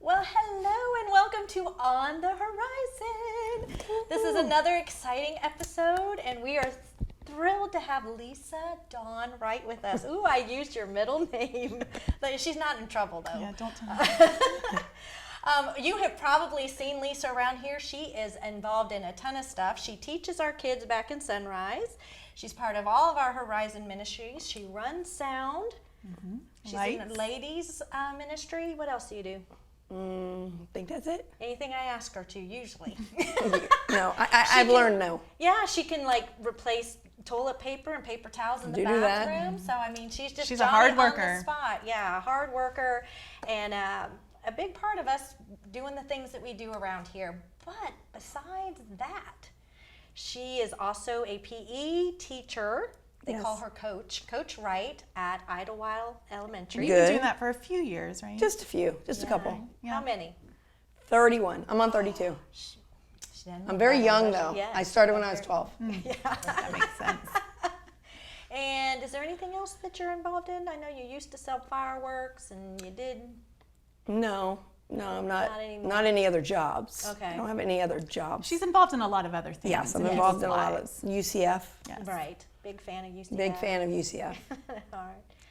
Well, hello and welcome to On the Horizon. This is another exciting episode, and we are thrilled to have Lisa Dawn Wright with us. Ooh, I used your middle name. She's not in trouble, though. Yeah, don't tell me. You have probably seen Lisa around here. She is involved in a ton of stuff. She teaches our kids back in Sunrise. She's part of all of our Horizon ministries. She runs sound. Mm-hmm. She's in the ladies ministry. What else do you do? I think that's it. Anything I ask her to, usually. No, I've learned no. Yeah, she can like replace toilet paper and paper towels in the bathroom. So I mean, she's a hard worker. On the spot. Yeah, a hard worker, and a big part of us doing the things that we do around here. But besides that, she is also a PE teacher. They call her Coach Wright at Idlewild Elementary. You've been doing that for a few years, right? Just a few, just a couple. Yeah. How many? 31. I'm on 32. I'm very young, though. Yes. I started when I was 12. Yeah. That makes sense. And is there anything else that you're involved in? I know you used to sell fireworks, and you did. No, I'm not. Not anymore. Not any other jobs. Okay. I don't have any other jobs. She's involved in a lot of other things. Yes, I'm involved in a lot of UCF. Yes. Right. Big fan of UCF. Big fan of UCF. All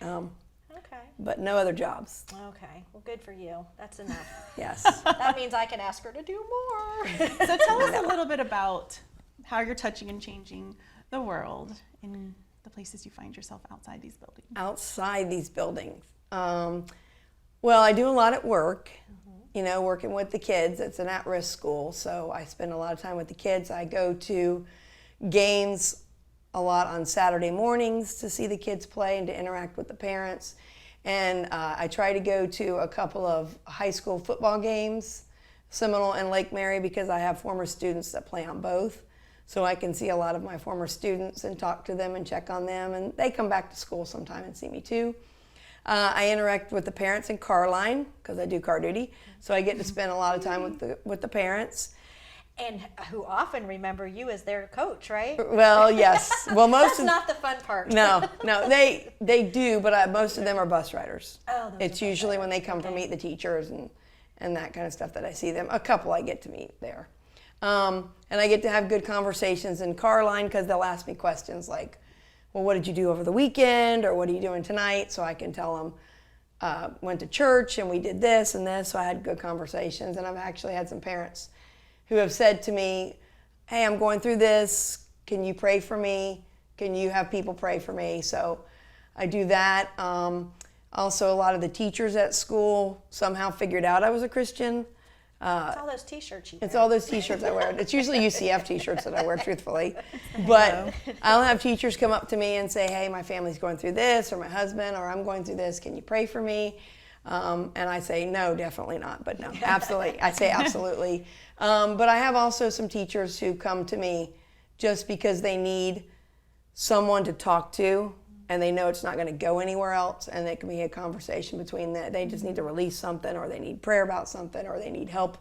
right. Okay. But no other jobs. Okay. Well, good for you. That's enough. Yes. That means I can ask her to do more. So tell us a little bit about how you're touching and changing the world in the places you find yourself outside these buildings. Outside these buildings. Well, I do a lot at work. You know, working with the kids. It's an at-risk school, so I spend a lot of time with the kids. I go to games a lot on Saturday mornings to see the kids play and to interact with the parents. And I try to go to a couple of high school football games, Seminole and Lake Mary, because I have former students that play on both. So I can see a lot of my former students and talk to them and check on them. And they come back to school sometime and see me too. I interact with the parents in car line because I do car duty. So I get to spend a lot of time with the parents. And who often remember you as their coach, right? Well, yes. Well, That's not the fun part. No, they do, but most of them are bus riders. Oh, it's usually when they come to meet the teachers and that kind of stuff that I see them. A couple I get to meet there. And I get to have good conversations in car line because they'll ask me questions like, well, what did you do over the weekend? Or what are you doing tonight? So I can tell them, went to church and we did this and this. So I had good conversations. And I've actually had some parents who have said to me, hey, I'm going through this. Can you pray for me? Can you have people pray for me? So I do that. Also, a lot of the teachers at school somehow figured out I was a Christian. It's all those t-shirts you wear. It's all those t-shirts I wear. It's usually UCF t-shirts that I wear, truthfully. But I'll have teachers come up to me and say, hey, my family's going through this, or my husband, or I'm going through this. Can you pray for me? And I say, no, definitely not. But no, absolutely. I say absolutely. But I have also some teachers who come to me just because they need someone to talk to and they know it's not going to go anywhere else, and it can be a conversation between that. They just need to release something, or they need prayer about something, or they need help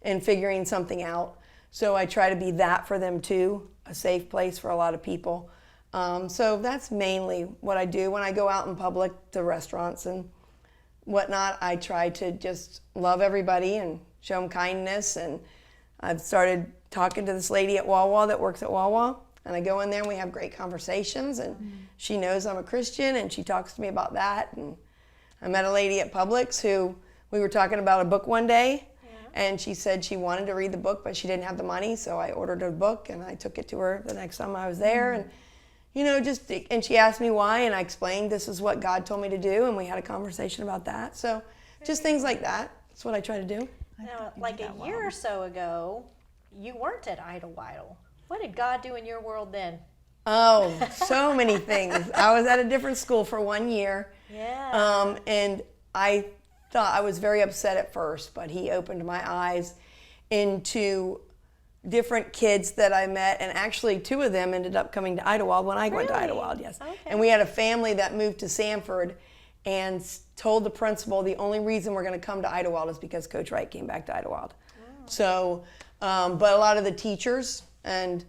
in figuring something out. So I try to be that for them too, a safe place for a lot of people. So that's mainly what I do. When I go out in public to restaurants and whatnot, I try to just love everybody and show them kindness. And I've started talking to this lady at Wawa that works at Wawa, and I go in there and we have great conversations, and she knows I'm a Christian and she talks to me about that. And I met a lady at Publix who we were talking about a book one day, and she said she wanted to read the book but she didn't have the money, so I ordered a book and I took it to her the next time I was there. And you know, and she asked me why, and I explained this is what God told me to do, and we had a conversation about that. So just things like that. That's what I try to do. Now, like a year or so ago, you weren't at Idlewild. What did God do in your world then? Oh, so many things. I was at a different school for 1 year. Yeah. And I thought I was very upset at first, but he opened my eyes into different kids that I met, and actually 2 of them ended up coming to Idlewild when I went to Idlewild, yes. Okay. And we had a family that moved to Sanford and told the principal the only reason we're going to come to Idlewild is because Coach Wright came back to Idlewild. Oh. So, but a lot of the teachers, and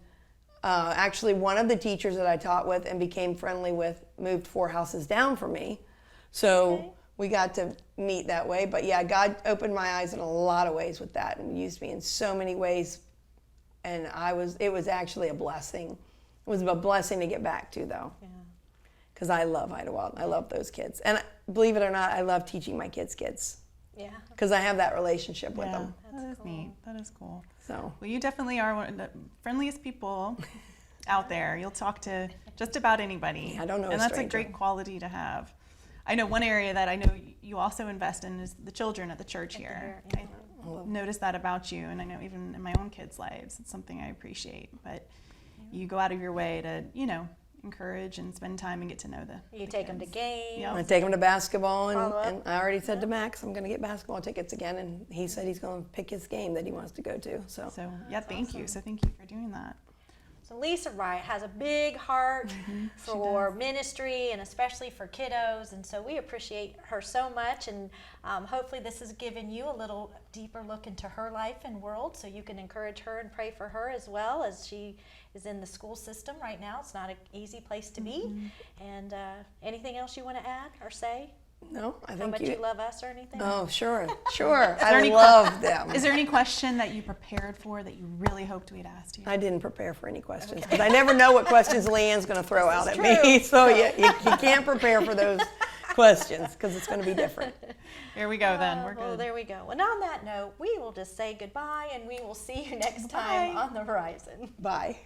actually one of the teachers that I taught with and became friendly with moved 4 houses down from me. So we got to meet that way. But yeah, God opened my eyes in a lot of ways with that and used me in so many ways. And it was actually a blessing. It was a blessing to get back to, though. Yeah. Because I love Idlewild. I love those kids. And believe it or not, I love teaching my kids. Yeah. Because I have that relationship with them. That is neat. That is cool. So. Well, you definitely are one of the friendliest people out there. You'll talk to just about anybody. I don't know. And that's a great quality to have. I know one area that I know you also invest in is the children at the church here. I noticed that about you, and I know even in my own kids' lives, it's something I appreciate. But you go out of your way to, encourage and spend time and get to know You take them to games. I take them to basketball, and I already said to Max, I'm going to get basketball tickets again, and he said he's going to pick his game that he wants to go to. So yeah, thank you. So thank you for doing that. So Lisa Wright has a big heart for ministry and especially for kiddos, and so we appreciate her so much, and hopefully this has given you a little deeper look into her life and world, so you can encourage her and pray for her as well, as she is in the school system right now. It's not an easy place to be. And anything else you want to add or say? No, I think How much you love us or anything? Oh, sure. I love them. Is there any question that you prepared for that you really hoped we'd asked you? I didn't prepare for any questions because I never know what questions Leanne's going to throw out at me. So you can't prepare for those questions because it's going to be different. Here we go then. We're good. Well, there we go. And on that note, we will just say goodbye, and we will see you next time on the horizon. Bye.